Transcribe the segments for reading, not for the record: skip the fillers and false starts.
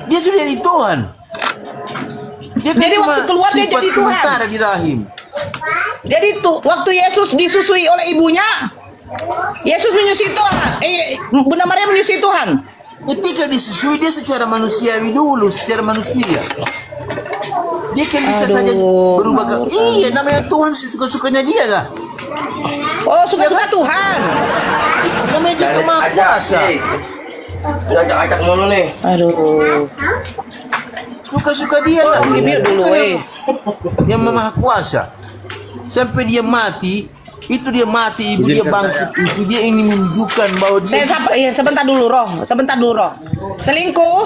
Dia sudah jadi Tuhan. Dia kan Jadi waktu keluar dia sifat jadi Tuhan. sementara di rahim. Jadi waktu Yesus disusui oleh ibunya, Yesus menyusui Tuhan. Bunda Maria menyusui Tuhan. Ketika disusui dia secara manusiawi dulu, secara manusia. Dia kan bisa saja berubah ke iya, namanya Tuhan, suka-sukanya dia lah. Oh, suka-suka Tuhan. Namanya dia Maha Kuasa. Ajak-ajak mulu nih. Aduh. Suka-suka dia lah. Bibir dulu, Yang Maha Kuasa. Sampai dia mati, itu dia mati, ibu dia bangkit, itu dia ingin menunjukkan bahwa dia... Sebentar dulu, Roh. Selingkuh.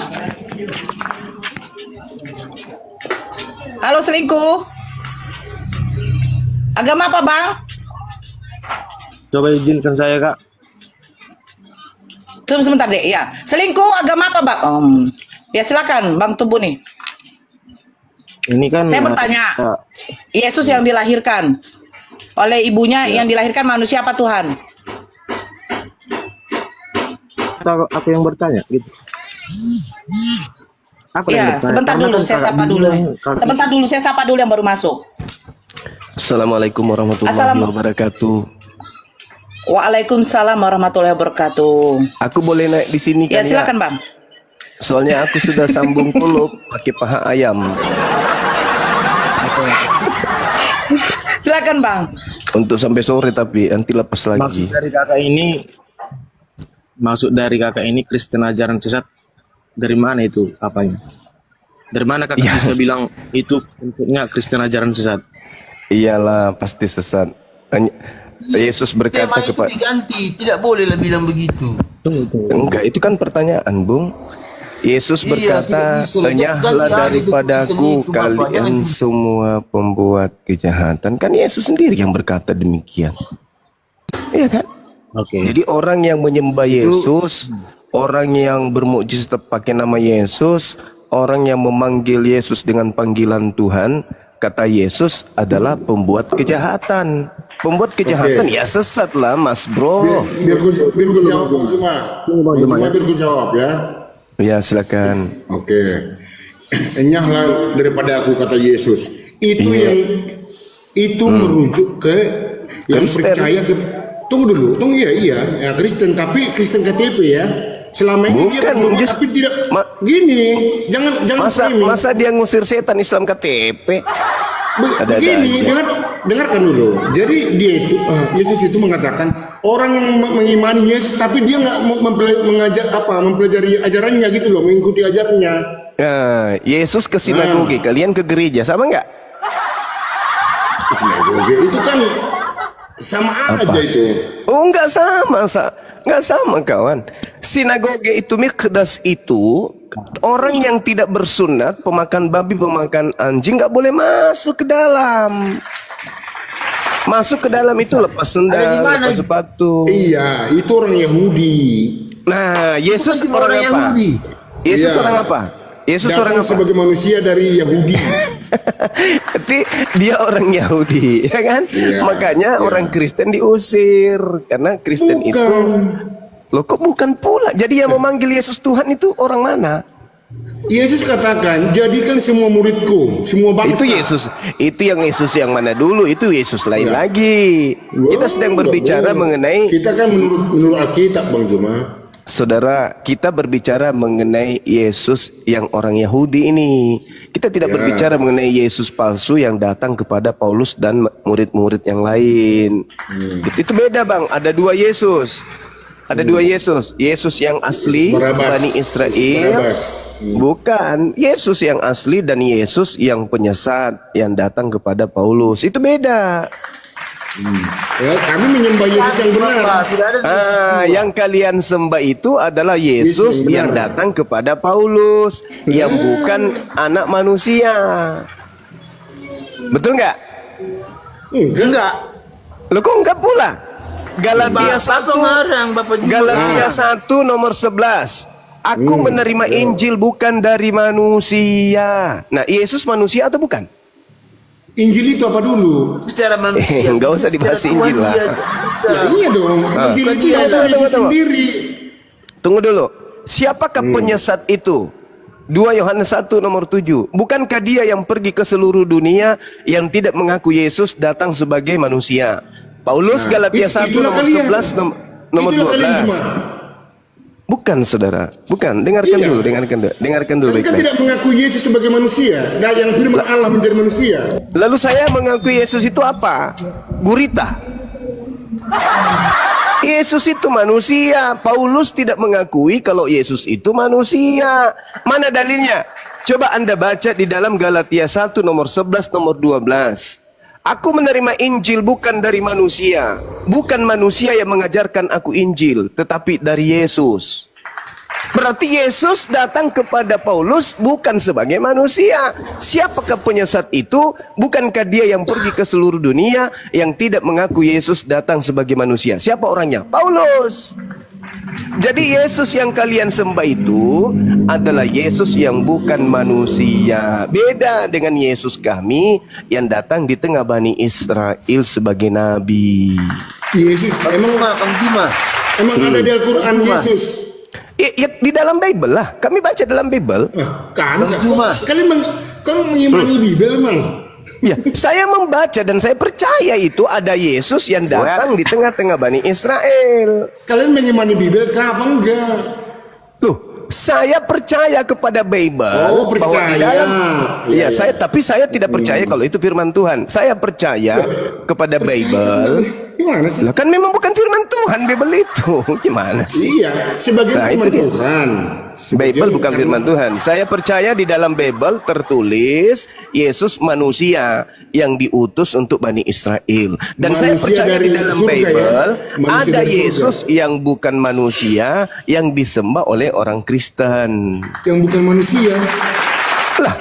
Halo, selingkuh. Agama apa, Bang? Coba izinkan saya, Kak. Tunggu sebentar deh, ya. Selingkuh agama apa, Bang? Ya silakan, Bang Tubuh nih. Ini kan Saya bertanya, Yesus yang dilahirkan oleh ibunya yang dilahirkan manusia apa Tuhan? Aku yang bertanya gitu. Aku Ya, sebentar dulu, saya sapa dulu. Sebentar dulu, saya sapa dulu yang baru masuk. Assalamualaikum warahmatullahi wabarakatuh. Waalaikumsalam warahmatullahi wabarakatuh. Aku boleh naik di sini kan? Ya silakan, Bang. Soalnya aku sudah sambung kulup pakai paha ayam. Silakan, Bang. Untuk sampai sore tapi nanti lepas lagi. Maksud dari kakak ini Kristen ajaran sesat. Dari mana itu apanya? Dari mana kakak bisa bilang itu bentuknya Kristen ajaran sesat? Iyalah pasti sesat. Yesus berkata kepada diganti, tidak bolehlah bilang begitu. Enggak, itu kan pertanyaan, Bung. Yesus berkata, "Lenyahlah daripadaku kalian semua pembuat kejahatan." Kan Yesus sendiri yang berkata demikian. Iya kan? Jadi orang yang menyembah Yesus, orang yang bermukjizat pakai nama Yesus, orang yang memanggil Yesus dengan panggilan Tuhan, kata Yesus adalah pembuat kejahatan. Pembuat kejahatan ya sesat lah, Mas Bro. Biar gue jawab, biar gue jawab ya. Ya silakan. Enyahlah daripada aku, kata Yesus. Itu yang itu merujuk ke yang Kristen. Percaya ke tunggu ya Kristen, tapi Kristen KTP ya. Selama ini dia berubah, tapi tidak gini. Jangan masa dia ngusir setan Islam KTP. Begini, dengarkan dulu. Jadi dia itu Yesus itu mengatakan orang yang mengimani Yesus tapi dia nggak mempelajari ajarannya gitu loh, mengikuti ajarannya. Yesus ke sinagoge, kalian ke gereja, sama nggak? Sinagoge itu kan sama aja itu. Oh nggak sama kawan. Sinagoge itu mikdas itu orang yang tidak bersunat, pemakan babi, pemakan anjing nggak boleh masuk ke dalam. Masuk ke dalam itu lepas sendal, lepas sepatu. Iya, itu orang Yahudi. Nah, Yesus orang apa? Yesus orang apa? Yesus orang apa? Sebagai manusia dari Yahudi. Berarti dia orang Yahudi, ya kan? Makanya orang Kristen diusir karena Kristen itu. Loh kok bukan pula? Jadi yang memanggil Yesus Tuhan itu orang mana? Yesus katakan, jadikan semua muridku, semua bangsa. Itu Yesus, itu yang Yesus yang mana dulu? Itu Yesus lain lagi. Kita sedang berbicara mengenai. Kita kan menurut Alkitab, Bang Juma. Saudara, kita berbicara mengenai Yesus yang orang Yahudi ini. Kita tidak berbicara mengenai Yesus palsu yang datang kepada Paulus dan murid-murid yang lain. Itu beda, Bang. Ada dua Yesus. Ada dua Yesus. Yesus yang asli Bani Israel. Bukan Yesus yang asli dan Yesus yang penyesat yang datang kepada Paulus. Itu beda. Kami menyembah Yesus yang benar. Yang kalian sembah itu adalah Yesus yang datang kepada Paulus, yang bukan anak manusia. Betul nggak? Enggak. Lo kok enggak pula? Galatia 1 nomor 11. Aku menerima Injil bukan dari manusia. Nah, Yesus manusia atau bukan? Injil itu apa dulu? Secara manusia. Enggak usah dibahas Injil lah. Iya dong. Injil itu Yesus sendiri. Tunggu dulu. Siapakah penyesat itu? 2 Yohanes 1 nomor 7. Bukankah dia yang pergi ke seluruh dunia yang tidak mengaku Yesus datang sebagai manusia? Paulus Galatia 1 nomor 11 nomor 12. Bukan, saudara. Bukan. Dengarkan dulu. Dengarkan dulu Kan baik-baik. tidak mengaku Yesus sebagai manusia. Nah, yang firman Allah menjadi manusia. Lalu saya mengaku Yesus itu apa? Gurita. Yesus itu manusia. Paulus tidak mengakui kalau Yesus itu manusia. Mana dalilnya? Coba Anda baca di dalam Galatia 1 nomor 11 nomor 12. Aku menerima Injil bukan dari manusia. Bukan manusia yang mengajarkan aku Injil, tetapi dari Yesus. Berarti Yesus datang kepada Paulus bukan sebagai manusia. Siapakah penyesat itu? Bukankah dia yang pergi ke seluruh dunia yang tidak mengaku Yesus datang sebagai manusia? Siapa orangnya? Paulus. Jadi Yesus yang kalian sembah itu adalah Yesus yang bukan manusia. Beda dengan Yesus kami yang datang di tengah Bani Israel sebagai nabi. Yesus emang ada di Al-Quran Yesus. Ya, di dalam Bible lah. Kami baca dalam Bible. Kan kalian mengimani Bible emang. Ya, saya membaca dan saya percaya itu ada Yesus yang datang di tengah-tengah Bani Israel. Kalian mengimani Bible kah apa enggak? Loh, saya percaya kepada Bible. Oh, percaya. Tapi saya tidak percaya kalau itu firman Tuhan. Saya percaya kepada Bible. Gimana sih? Lah kan memang bukan firman Tuhan Bible itu. Gimana sih? Iya, sebagai firman Tuhan. Bible bukan firman Tuhan. Saya percaya di dalam Bible tertulis Yesus manusia yang diutus untuk Bani Israel. Dan saya percaya di dalam Bible ada Yesus yang bukan manusia yang disembah oleh orang Kristen. Yang bukan manusia. Lah,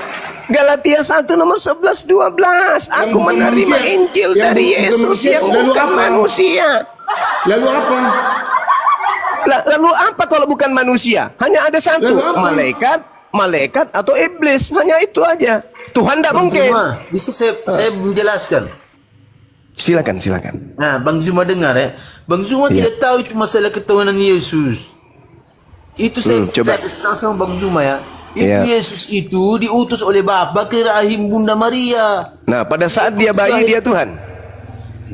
Galatia 1 nomor 11 12. Aku menerima Injil dari Yesus yang bukan manusia. Lalu apa? Lalu apa kalau bukan manusia? Hanya ada satu, malaikat atau iblis. Hanya itu aja. Tuhan tidak mungkin. Bisa saya menjelaskan? Silakan. Nah, Bang Zuma dengar ya. Bang Zuma tidak tahu itu masalah ketuhanan Yesus. Itu saya kasih tahu sama Bang Zuma ya. Yesus itu diutus oleh Bapa ke rahim Bunda Maria. Nah, pada saat dia bayi dia Tuhan.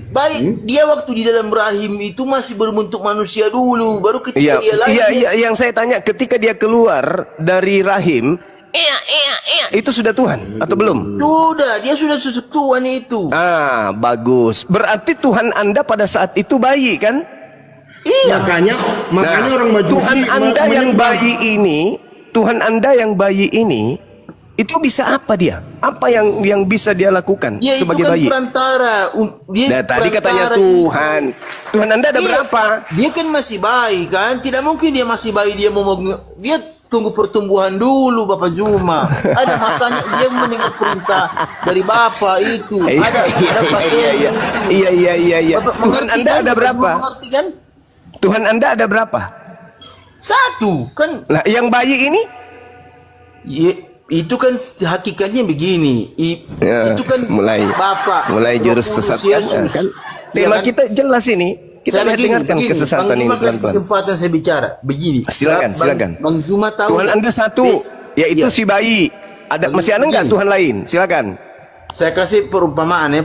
Baik, dia waktu di dalam rahim itu masih berbentuk manusia dulu, baru ketika dia lahir. Iya, yang saya tanya ketika dia keluar dari rahim, itu sudah Tuhan atau belum? Sudah, dia sudah susuk Tuhan itu. Ah, bagus. Berarti Tuhan Anda pada saat itu bayi kan? Iya. Makanya orang Majusi Tuhan Anda yang bayi ini itu bisa apa dia? Apa yang bisa dia lakukan sebagai bayi? Perantara. Tadi katanya Tuhan Anda ada berapa? Dia kan masih bayi kan? Tidak mungkin dia masih bayi dia tunggu pertumbuhan dulu Bapak Zuma. Ada masanya dia mendengar perintah dari Bapak itu. Ada pasien itu. Iya. Tuhan Anda ada berapa? Mengerti kan? Tuhan Anda ada berapa? Satu kan. Nah, yang bayi ini? Itu kan hakikatnya begini. Itu kan Bapak. Mulai jurus sesat kan? Tema kita jelas ini. Kita dengarkan kesesatan ini pelan-pelan. Kesempatan saya bicara. Begini. Silakan. Bang Zuma tahu. Tuhan Anda satu, yaitu si bayi. Masih ada nggak Tuhan lain? Silakan. Saya kasih perumpamaan.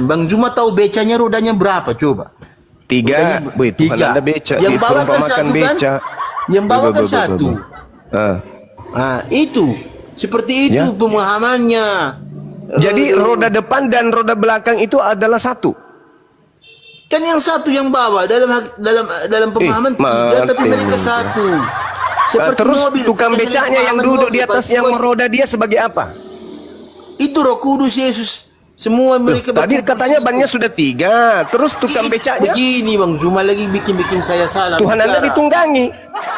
Bang Zuma tahu becanya rodanya berapa? Coba. 3. Tuhan Anda beca. Yang bawa kan satu beca. kan? Yang bawa kan satu. Itu. Seperti itu pemahamannya. Jadi roda depan dan roda belakang itu adalah satu. Kan yang satu yang bawa dalam pemahaman tiga, tapi mereka satu. Terus mobil, tukang becaknya yang duduk di atas yang meroda dia sebagai apa? Itu Roh Kudus Yesus. Semua mereka tadi katanya bannya sudah 3. Terus tukang becaknya begini Bang Zuma lagi bikin saya salah. Tuhan Anda ditunggangi.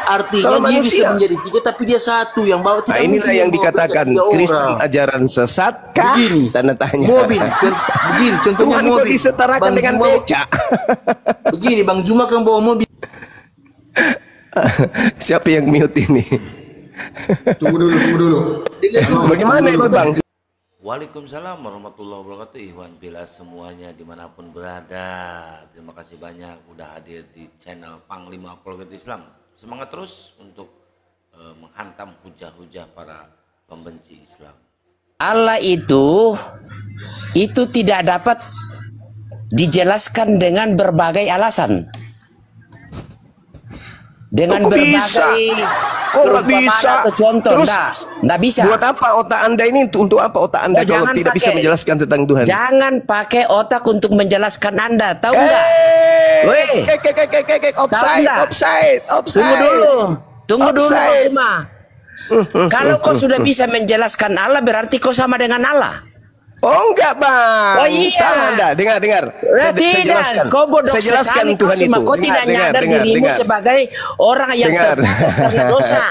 Artinya dia bisa menjadi 3 tapi dia satu yang bawa. Nah, inilah yang dikatakan Kristen ajaran sesat kah? Begini, tanda tanya. Mobil begini contohnya Tuhan mobil kok disetarakan dengan becak. Begini Bang Zuma kan bawa mobil. Siapa yang mute ini? Tunggu dulu. Bagaimana itu Bang? Waalaikumsalam warahmatullahi wabarakatuh. Ikhwan bila semuanya dimanapun berada, terima kasih banyak udah hadir di channel Panglima Apologet Islam. Semangat terus untuk menghantam hujah-hujah para pembenci Islam. Allah itu tidak dapat dijelaskan dengan berbagai alasan. Dengan berbagai kok nggak bisa atau contoh. Terus nggak bisa. Buat apa otak Anda ini, untuk apa otak Anda kalau tidak bisa menjelaskan tentang Tuhan? Jangan pakai otak untuk menjelaskan Anda, tahu nggak? Offside. Tunggu dulu semua. Kalau kau sudah bisa menjelaskan Allah, berarti kau sama dengan Allah. Oh enggak, Bang. Oh iya. Salah Anda. Dengar. Saya jelaskan. Saya jelaskan Tuhan itu. Kau tidak nyadar dirimu sebagai orang yang terbatas karena dosa.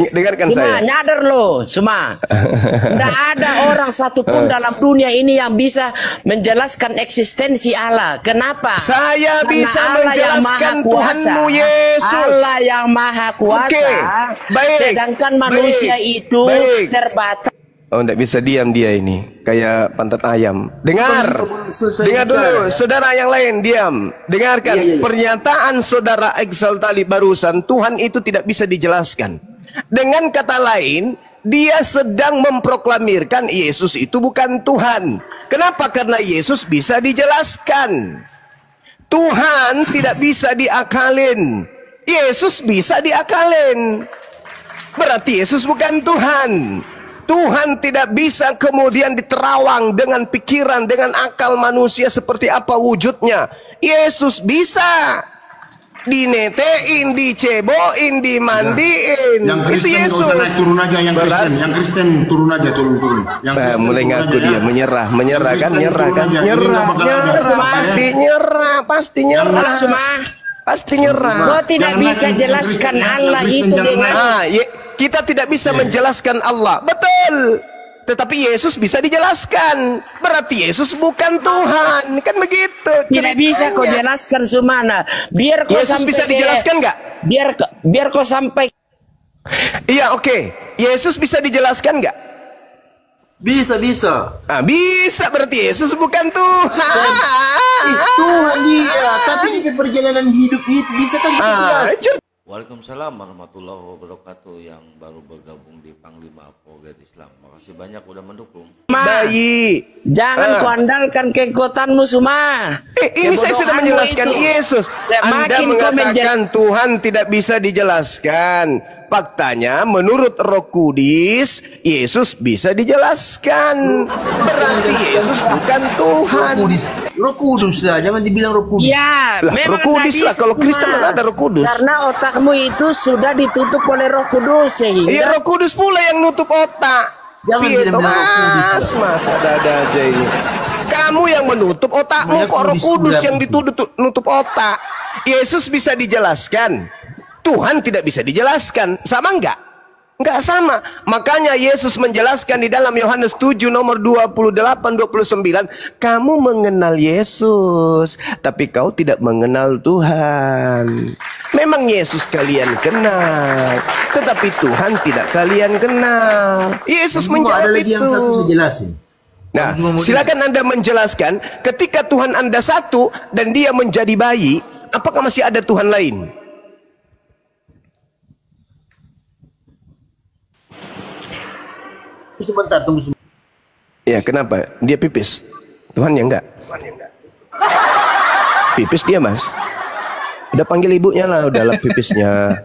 Dengarkan saya. Nyadar loh, tidak ada orang satupun dalam dunia ini yang bisa menjelaskan eksistensi Allah. Kenapa? Saya bisa menjelaskan Tuhanmu Yesus. Allah yang maha kuasa. Baik. Sedangkan manusia itu terbatas. Oh, enggak bisa diam dia ini, kayak pantat ayam. Dengar dulu, saudara yang lain diam. Dengarkan pernyataan saudara Exal tali barusan. Tuhan itu tidak bisa dijelaskan. Dengan kata lain, dia sedang memproklamirkan Yesus itu bukan Tuhan. Kenapa? Karena Yesus bisa dijelaskan. Tuhan tidak bisa diakalin. Yesus bisa diakalin. Berarti Yesus bukan Tuhan. Tuhan tidak bisa kemudian diterawang dengan pikiran, dengan akal manusia seperti apa wujudnya. Yesus bisa dinetein, diceboin, dimandiin. Yang Kristen itu Yesus. Turun aja yang Kristen. Yang Kristen turun aja, turun. Yang mulai ngaku dia menyerah kan, nyerah. Pasti nyerah. Kau tidak bisa jelaskan Allah itu dengan kita tidak bisa menjelaskan Allah. Betul. Tetapi Yesus bisa dijelaskan. Berarti Yesus bukan Tuhan. Kan begitu. Tidak bisa kau jelaskan Sumana. Biar kau Yesus bisa dijelaskan nggak? Biar kau sampai. Iya, oke. Yesus bisa dijelaskan nggak? Bisa. Bisa, berarti Yesus bukan Tuhan. Tuhan dia. Tapi di perjalanan hidup itu bisa kan kita Waalaikumsalam warahmatullahi wabarakatuh. Yang baru bergabung di Panglima Apologet Islam, makasih banyak udah mendukung. Jangan kau andalkan kekuatanmu Suma. Ini saya sudah menjelaskan Yesus. Anda mengatakan Tuhan tidak bisa dijelaskan. Faktanya menurut Roh Kudus Yesus bisa dijelaskan. Berarti Yesus bukan Tuhan. Roh Kudus lah, jangan dibilang Roh Kudus. Ya, Roh Kudus lah. Kalau Kristen ada Roh Kudus. Karena otakmu itu sudah ditutup oleh Roh Kudus sehingga. Iya, Roh Kudus pula yang nutup otak. Jangan bilang Roh Kudus. Mas ada aja ini. Kamu yang menutup otakmu, kok Roh Kudus yang nutup otak. Yesus bisa dijelaskan. Tuhan tidak bisa dijelaskan. Sama enggak? Enggak sama. Makanya Yesus menjelaskan di dalam Yohanes 7 nomor 28-29. Kamu mengenal Yesus, tapi kau tidak mengenal Tuhan. Memang Yesus kalian kenal, tetapi Tuhan tidak kalian kenal. Yesus menjawab ada lagi yang satu saya jelasin. Nah, silakan Anda menjelaskan. Ketika Tuhan Anda satu dan dia menjadi bayi, apakah masih ada Tuhan lain? Sebentar, tunggu sebentar. Ya, kenapa? Dia pipis. Tuhan ya enggak? Pipis dia, Mas. Udah panggil ibunya lah, udahlah pipisnya.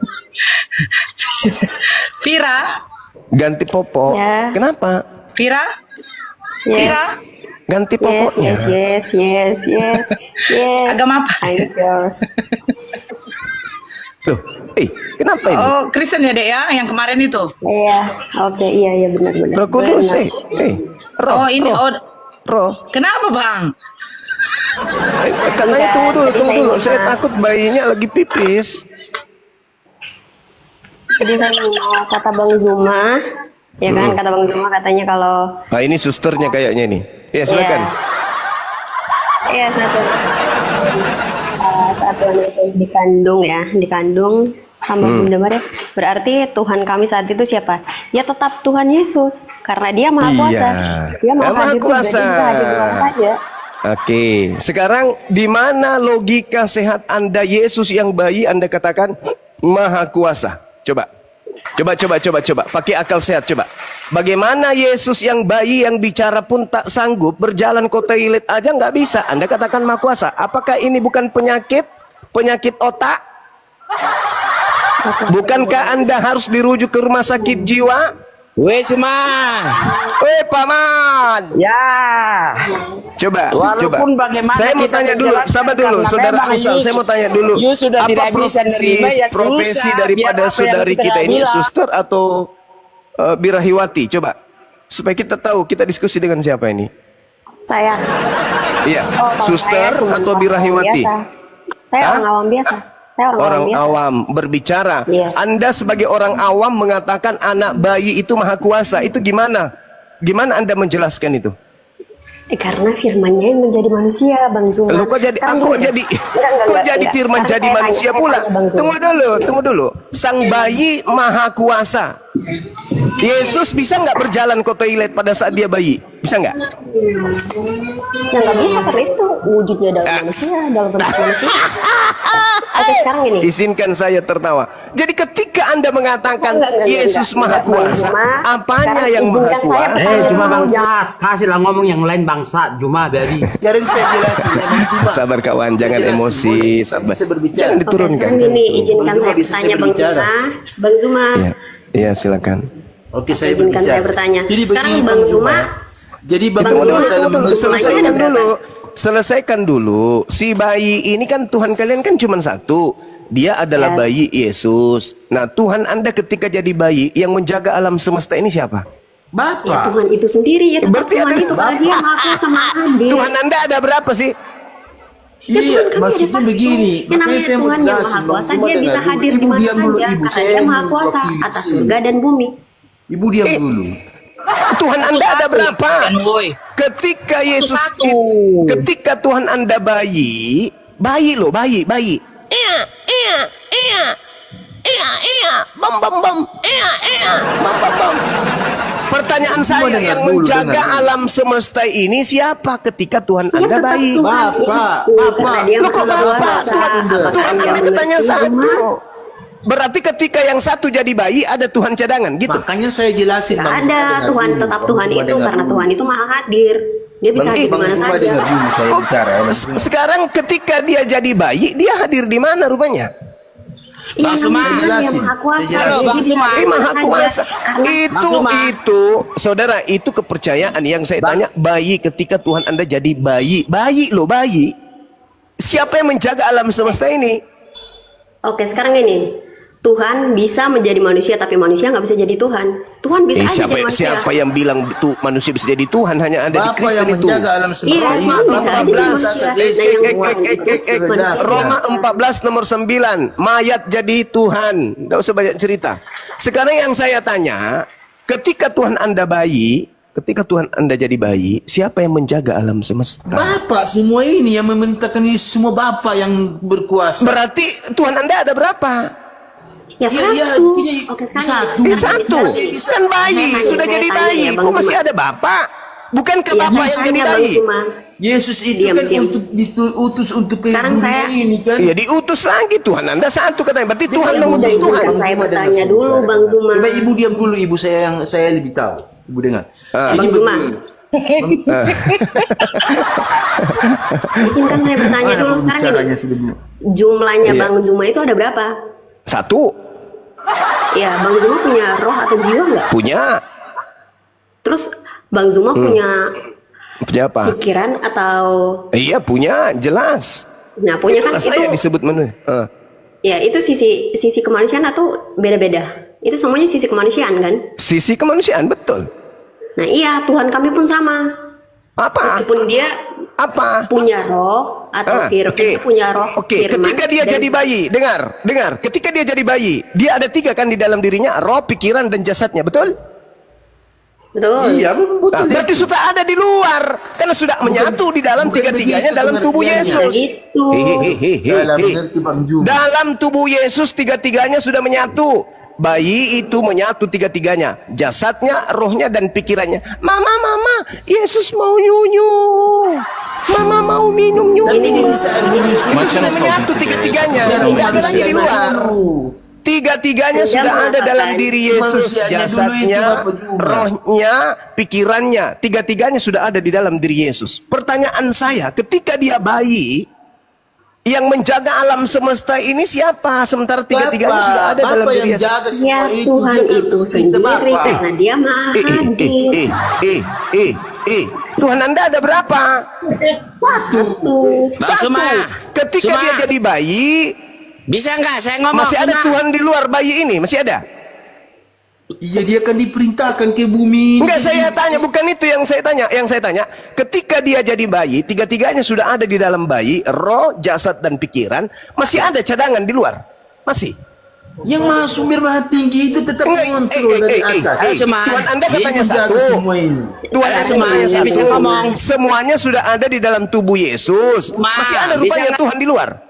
Vira? Ganti popok. Ya. Kenapa? Vira? Yes. Vira? Ganti popoknya. Yes. Agama apa? Loh, kenapa ini? Oh, Kristen ya, Dek ya, yang kemarin itu. Iya, oke, iya benar. Roh Kudus, Roh. Oh, ini Roh. Kenapa, Bang? Katanya tunggu dulu. Saya takut bayinya lagi pipis. Jadi kan kata Bang Zuma, ya kan, kata Bang Zuma katanya kalau. Nah, ini susternya kayaknya nih. Ya, silakan. Iya, satu dikandung sama Bunda Maria. Berarti Tuhan kami saat itu siapa? Ya tetap Tuhan Yesus, karena dia maha kuasa. Dia maha kuasa. Oke, sekarang di mana logika sehat Anda Yesus yang bayi Anda katakan maha kuasa? Coba. Coba. Pakai akal sehat coba. Bagaimana Yesus yang bayi yang bicara pun tak sanggup berjalan ke toilet aja nggak bisa? Anda katakan Maha Kuasa. Apakah ini bukan penyakit otak? Bukankah Anda harus dirujuk ke rumah sakit jiwa? Weh Suma. Weh Paman. Ya. Coba. Bagaimana saya mau tanya dulu, sabar dulu, Saudara Ansal. Saya mau tanya dulu. Apa profesi daripada saudari kita ini, suster atau Birahiwati? Coba, supaya kita tahu kita diskusi dengan siapa ini. Saya. Iya, suster atau Birahiwati? Saya orang awam biasa. Orang awam berbicara. Iya. Anda sebagai orang awam mengatakan anak bayi itu Maha Kuasa. Itu gimana? Gimana Anda menjelaskan itu? Karena firman-Nya yang menjadi manusia, Bang Zuma. Loh, kok jadi firman Sekarang jadi manusia pula? Tunggu dulu. Sang bayi Maha Kuasa. Yesus bisa nggak berjalan ke toilet pada saat dia bayi? Bisa nggak? Ya nggak bisa, karena itu wujudnya dalam manusia, dalam bentuk manusia. Oke, sekarang ini. Izinkan saya tertawa. Jadi ketika Anda mengatakan Yesus Maha Kuasa, apanya yang Maha Kuasa? Cuma bangsa, kasihlah ngomong yang lain bangsa, cuma dari. Jadi saya jelasin. Sabar kawan, jangan emosi, sabar. Jangan diturunkan. Oke, ini izinkan saya bertanya Bang Zuma. Iya, silakan. Oke, saya izinkan saya bertanya. Sekarang Bang Zuma. Jadi selesaikan dulu. Si bayi ini kan Tuhan kalian kan cuma satu. Dia adalah bayi Yesus. Nah, Tuhan Anda ketika jadi bayi yang menjaga alam semesta ini siapa? Bapak. Ya, Tuhan itu sendiri ya. Berarti Tuhan ada itu karena dia Maha sama Adil. Tuhan Anda ada berapa sih? Iya, maksudnya begini. Makanya saya mau jelasin. Dia bisa hadir di mana saja. Karena dia Maha Kuasa atas surga dan bumi. Ibu diam dulu. Tuhan Anda ada berapa? Ketika Yesus ketika Tuhan Anda bayi loh, bayi. Iya. Bam. Pertanyaan saya yang menjaga alam semesta ini siapa ketika Tuhan Anda bayi? Bapak. Loh kok Bapak? Tuhan Anda ketanya satu. Berarti ketika yang satu jadi bayi ada Tuhan cadangan gitu. Makanya saya jelasin Bang. Ada Tuhan, tetap Tuhan itu karena Tuhan itu Maha hadir. Dia bisa hadir di mana saja. Sekarang ketika dia jadi bayi, dia hadir di mana rupanya? Bang Suma, Maha Kuasa. Itu, saudara, itu kepercayaan yang saya tanya. Bayi ketika Tuhan Anda jadi bayi, bayi. Siapa yang menjaga alam semesta ini? Oke, sekarang ini. Tuhan bisa menjadi manusia, tapi manusia nggak bisa jadi Tuhan. Tuhan bisa aja jadi manusia. Siapa yang bilang manusia bisa jadi Tuhan? Hanya ada di Kristen itu. Roma 14 nomor 9. Mayat jadi Tuhan. Nggak usah banyak cerita. Sekarang yang saya tanya, ketika Tuhan Anda bayi, ketika Tuhan Anda jadi bayi, siapa yang menjaga alam semesta? Bapak, semua ini yang memerintahkan ini semua Bapak yang berkuasa. Berarti Tuhan Anda ada berapa? Ya satu. Oke, satu. Kan bayi, sudah jadi bayi. Kok masih ada Bapak? Bukankah Bapak yang jadi bayi? Yesus itu kan diutus untuk ke dunia ini kan? Iya, diutus lagi. Tuhan Anda satu katanya. Berarti Tuhan mengutus Tuhan. Saya bertanya dulu Bang Zuma. Coba Ibu diam dulu, Ibu, saya lebih tahu. Ibu dengar. Bang Zuma. Izinkan saya bertanya dulu sekarang ini. Jumlahnya Bang Zuma itu ada berapa? Satu. Ya, Bang Zuma punya roh atau jiwa nggak? Punya. Terus Bang Zuma punya apa? Pikiran atau? Iya, punya, jelas. Nah, punya kan itu. Saya disebut manusia. Ya, itu sisi kemanusiaan atau beda-beda? Itu semuanya sisi kemanusiaan kan? Sisi kemanusiaan, betul. Nah, iya, Tuhan kami pun sama. Apa? Meskipun dia punya roh atau firman, punya roh. Ketika dia jadi bayi, dengar. Ketika dia jadi bayi, dia ada 3 kan di dalam dirinya, roh, pikiran, dan jasadnya, betul? Betul. Iya, betul. Berarti sudah ada di luar, karena sudah menyatu di dalam 3-3-nya dalam tubuh Yesus. Dalam tubuh Yesus 3-3-nya sudah menyatu. Bayi itu menyatu 3-3-nya, jasadnya, rohnya, dan pikirannya. Mama, Yesus mau nyunyu. Mama mau minum nyunyu. Sudah menyatu 3-3-nya. Tidak ada lagi di luar. Tiga-tiganya sudah ada dalam diri Yesus. Jasadnya, rohnya, pikirannya. Tiga-tiganya sudah ada di dalam diri Yesus. Pertanyaan saya, ketika dia bayi, yang menjaga alam semesta ini siapa? Sementara tiga-tiganya sudah ada dalam diri Yesus. Ya Tuhan itu sendiri, karena dia maha hadir. Tuhan Anda ada berapa? Satu. Ketika dia jadi bayi, bisa nggak saya ngomong? Masih ada Tuhan di luar bayi ini, masih ada. Iya, dia akan diperintahkan ke bumi. Enggak, saya tanya, bukan itu yang saya tanya. Yang saya tanya, ketika dia jadi bayi, tiga-tiganya sudah ada di dalam bayi, roh, jasad, dan pikiran, masih ada cadangan di luar? Masih? Yang maha sumber maha tinggi itu tetap mengontrol dari atas. Tuhan Anda katanya satu. Tuhan Anda katanya satu. Semuanya sudah ada di dalam tubuh Yesus. Masih ada rupanya Tuhan di luar.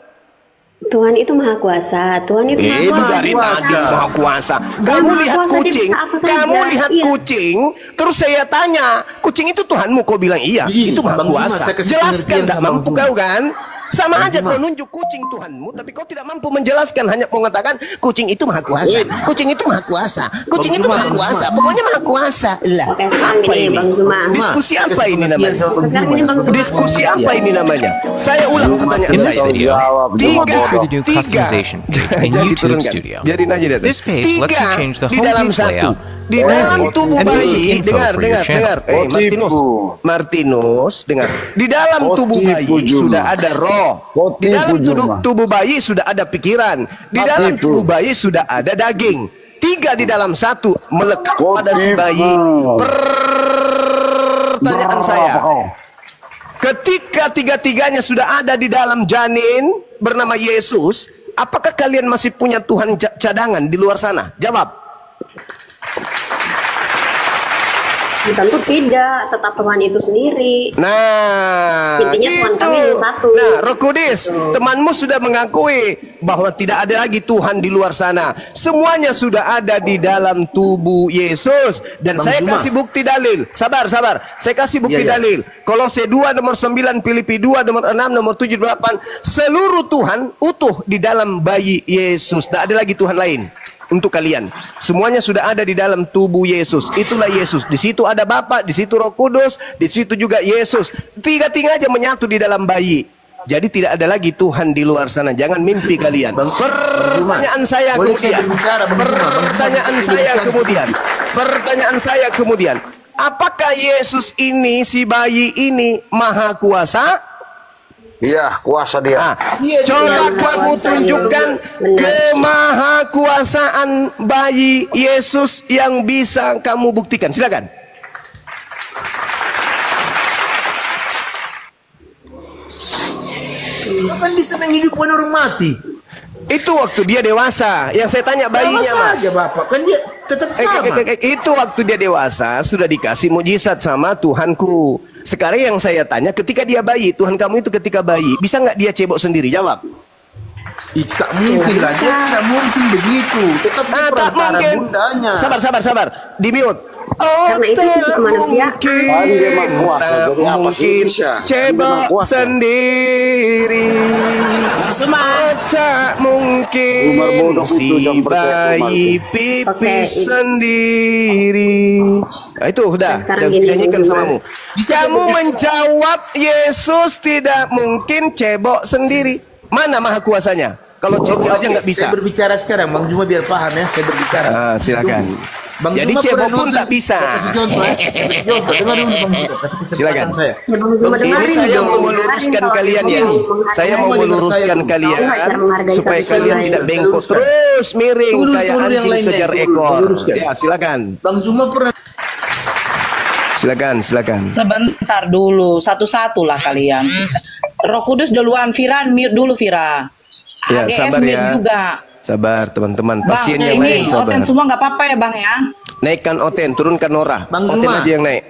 Tuhan itu maha kuasa. Tuhan itu maha kuasa. Kamu lihat kucing, kucing, terus saya tanya, kucing itu Tuhanmu? Kau bilang iya, itu maha kuasa. Jelaskan, tidak mampu kau kan? Sama aja kau nunjuk kucing Tuhanmu, tapi kau tidak mampu menjelaskan, hanya mengatakan kucing itu maha kuasa, kucing itu maha kuasa, kucing itu maha kuasa, pokoknya maha kuasa. Lah, apa ini? Diskusi apa ini namanya? Diskusi apa ini namanya? Saya ulang pertanyaan saya. Tiga. Biarin aja deh. Tiga di dalam satu. Di dalam tubuh bayi, dengar, Martinus, dengar. Di dalam tubuh bayi sudah ada roh. Di dalam tubuh bayi sudah ada pikiran. Di dalam tubuh bayi sudah ada daging. Tiga di dalam satu melekat pada si bayi. Pertanyaan saya, ketika tiga-tiganya sudah ada di dalam janin bernama Yesus, apakah kalian masih punya Tuhan cadangan di luar sana? Jawab. Tentu tidak, tetap Tuhan itu sendiri. Nah, intinya Tuhan kami yang satu. Nah, Roh Kudus, temanmu sudah mengakui bahwa tidak ada lagi Tuhan di luar sana. Semuanya sudah ada di dalam tubuh Yesus. Dan saya kasih bukti dalil. Sabar. Saya kasih bukti dalil. Kolose 2 nomor 9, Filipi 2 nomor 6, nomor 7, 8. Seluruh Tuhan utuh di dalam bayi Yesus. Tidak ada lagi Tuhan lain. Untuk kalian, semuanya sudah ada di dalam tubuh Yesus. Itulah Yesus. Di situ ada Bapa, di situ Roh Kudus, di situ juga Yesus. Tiga-tiga aja menyatu di dalam bayi. Jadi tidak ada lagi Tuhan di luar sana. Jangan mimpi kalian. Pertanyaan saya kemudian. Apakah Yesus ini, si bayi ini, maha kuasa? Iya, kuasa dia. Coba kamu tunjukkan kemahakuasaan bayi Yesus yang bisa kamu buktikan. Silakan. Kapan bisa menghidupkan orang mati? Itu waktu dia dewasa. Yang saya tanya bayinya, Mas. Bapak, kan dia tetap sama. Itu waktu dia dewasa sudah dikasih mujizat sama Tuhanku. Sekarang yang saya tanya, ketika dia bayi, Tuhan kamu itu ketika bayi, bisa nggak dia cebok sendiri? Jawab. Tak mungkin lah, dia tidak mungkin begitu. Tetap perantara bundanya. Sabar. Di mute. Karena itu sisi kemanusiaan. Cebok sendiri. Tak mungkin si bayi pipis sendiri. Nah, itu udah dinyanyikan samamu. Kamu menjawab Yesus tidak mungkin cebok sendiri. Mana maha kuasanya? Kalau cebok aja nggak bisa. Saya berbicara sekarang, Bang Juma biar paham ya. Saya berbicara. Silakan. Bang jadi cebok pun tak bisa. Kasih contoh ya. Dengar dulu Bang Juma. Kasih kesempatan saya. Ini saya mau meluruskan kalian ya. Saya mau meluruskan kalian supaya kalian tidak bengkok terus miring kayak anjing kejar ekor. Ya, silakan. Bang Juma pernah. Silakan. Sebentar dulu, satu-satu lah kalian. Roh Kudus duluan, Vira mute dulu Vira. Ya, sabar ya. Juga. Sabar teman-teman, pasien yang lain sabar. Oten semua nggak apa-apa ya Bang ya. Naikkan Oten, turunkan Nora. Bang Oten Zuma. aja yang naik.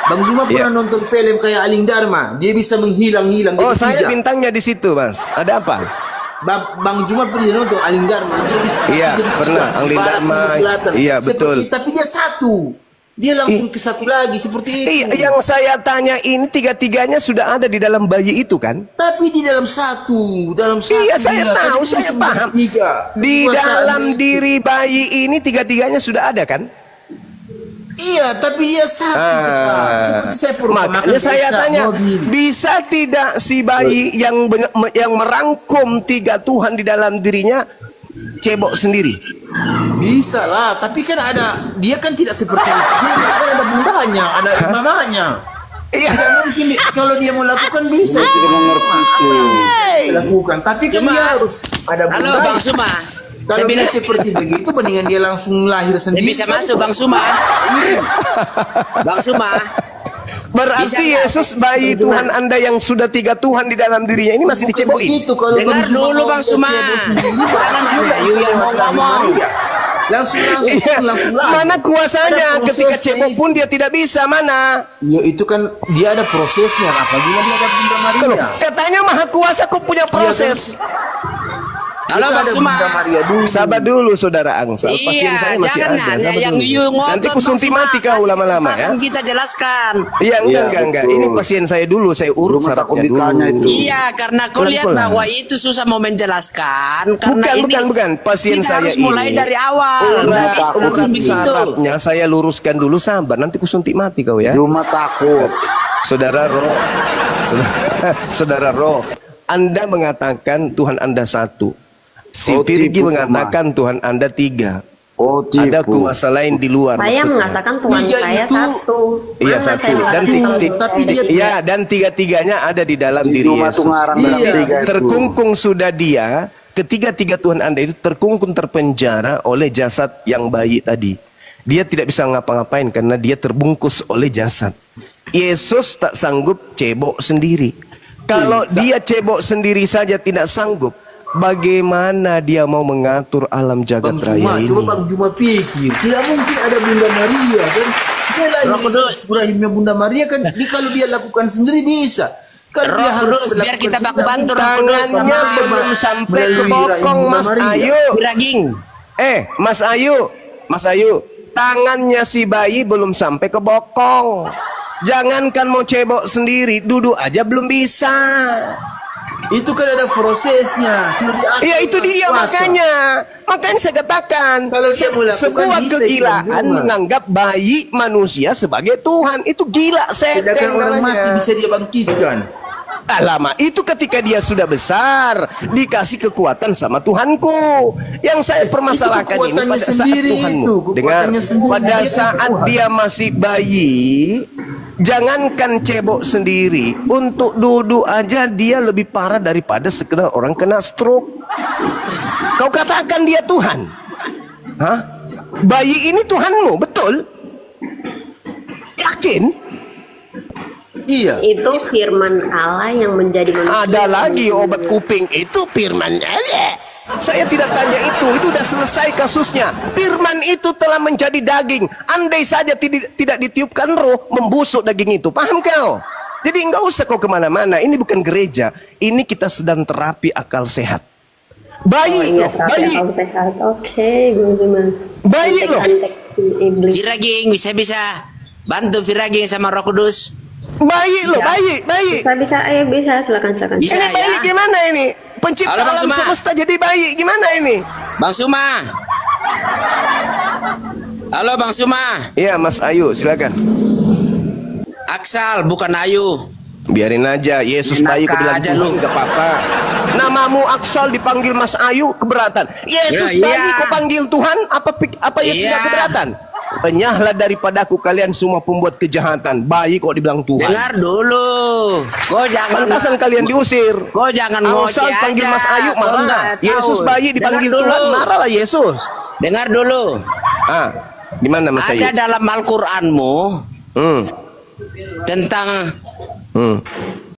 Bang Zuma pernah nonton film kayak Aling Dharma. Dia bisa menghilang-hilang. Oh, saya bintangnya di situ, Mas. Ada apa? Bang Juma pernah nonton Aling Dharma. Dia bisa pernah. Aling Dharma. Iya, betul. Tapi dia satu. Dia langsung ke satu lagi seperti itu. Yang saya tanya ini tiga-tiganya sudah ada di dalam bayi itu kan? Tapi di dalam satu. Iya, saya tahu, saya paham. Di dalam diri bayi ini tiga-tiganya sudah ada kan? Iya, tapi dia satu. Seperti saya makanya saya tanya, bisa tidak si bayi yang merangkum tiga Tuhan di dalam dirinya cebok sendiri? Bisa lah, tapi kan dia kan tidak seperti itu. Dia kan ada bundanya, ada mamanya. Iya. Tidak mungkin kalau dia mau lakukan bisa. Tidak mengerti itu. Lakukan, tapi kan dia harus ada bunda. Halo Bang Suma. Kalau dia seperti begitu, mendingan dia langsung lahir sendiri. Bisa masuk Bang Suma. Bang Suma. Berarti Yesus bayi Tuhan Anda yang sudah tiga Tuhan di dalam dirinya ini masih dicebokin. Dengar dulu Bang Suma. Jangan Ayu yang mau ngomong. Langsung. Mana kuasanya ketika cebok pun dia tidak bisa, mana? Ya itu kan dia ada prosesnya. Apabila dia ada Bunda Maria. Katanya maha kuasa kok punya proses. Halo Bang Suma. Sabar dulu Saudara Angsal. Pasien saya masih jangan ada. yang Nanti kusuntik mati kau lama-lama ya. Kita jelaskan. Iya, enggak. Ini pasien saya dulu, saya urut syaratnya dulu. Iya, karena kau lihat bahwa itu susah mau menjelaskan. Bukan. Pasien saya harus mulai dari awal. Urut syaratnya saya luruskan dulu, sabar. Nanti kusuntik mati kau ya. Cuma takut. Saudara Ro, Anda mengatakan Tuhan Anda satu. Si Virgi mengatakan Tuhan Anda tiga. Ada kuasa lain di luar. Saya mengatakan Tuhan saya satu. Iya, satu. Dan tiga-tiganya ada di dalam diri Yesus. Terkungkung sudah dia. Ketiga-tiga Tuhan Anda itu terkungkung, terpenjara oleh jasad yang bayi tadi. Dia tidak bisa ngapa-ngapain karena dia terbungkus oleh jasad. Yesus tak sanggup cebok sendiri. Kalau dia cebok sendiri saja tidak sanggup, bagaimana dia mau mengatur alam jagat raya ini? Coba Bang Juma pikir, tidak mungkin ada Bunda Maria kan? Dia lahirnya Bunda Maria kan? Kalau dia lakukan sendiri bisa. Kalau dia harus biar kita bantu tangannya belum sampai ke bokong Mas Ayu. Mas Ayu, tangannya si bayi belum sampai ke bokong. Jangankan mau cebok sendiri, duduk aja belum bisa. Itu kan ada prosesnya. Iya, itu dia makanya saya katakan sebuah kegilaan menganggap bayi manusia sebagai Tuhan. Itu gila. Sedangkan orang mati bisa dia bangkitkan. Lama itu ketika dia sudah besar dikasih kekuatan sama Tuhanku. Yang saya permasalahkan ini pada saat Tuhanmu. Pada saat dia masih bayi, jangankan cebok sendiri, untuk duduk aja dia lebih parah daripada sekedar orang kena stroke. Kau katakan dia Tuhan? Hah? Bayi ini Tuhanmu, betul? Yakin? Iya. Itu firman Allah yang menjadi manusia. Ada lagi obat kuping, itu firman Allah. Saya tidak tanya itu sudah selesai kasusnya. Firman itu telah menjadi daging. Andai saja tidak ditiupkan roh, membusuk daging itu. Paham kau? Jadi enggak usah kau kemana-mana. Ini bukan gereja. Ini kita sedang terapi akal sehat. Bayi loh, bayi. Oke, bayi loh. Viraging bisa bantu Viraging sama Roh Kudus. Bayi loh, bayi. Bisa, ayo bisa, silakan. Bisa, ini bayi gimana ini? Pencipta alam semesta jadi bayi, gimana ini? Bang Suma. Halo Bang Suma. Iya, Mas Ayu, silakan. Aksal, bukan Ayu. Biarin aja, Yesus bayi kau bilang Tuhan, gak apa-apa. Namamu Aksal dipanggil Mas Ayu, keberatan. Yesus bayi kau panggil Tuhan, apa Yesus gak keberatan? Enyahlah daripadaku kalian semua pembuat kejahatan. Bayi kok dibilang Tuhan. Dengar dulu. Kau jangan pantasan kalian diusir. Kau jangan ngoceh panggil Mas Ayu marah. Yesus bayi dipanggil Tuhan, marahlah Yesus. Dengar dulu. Di mana Mas Ayu? Ada dalam Al-Qur'anmu tentang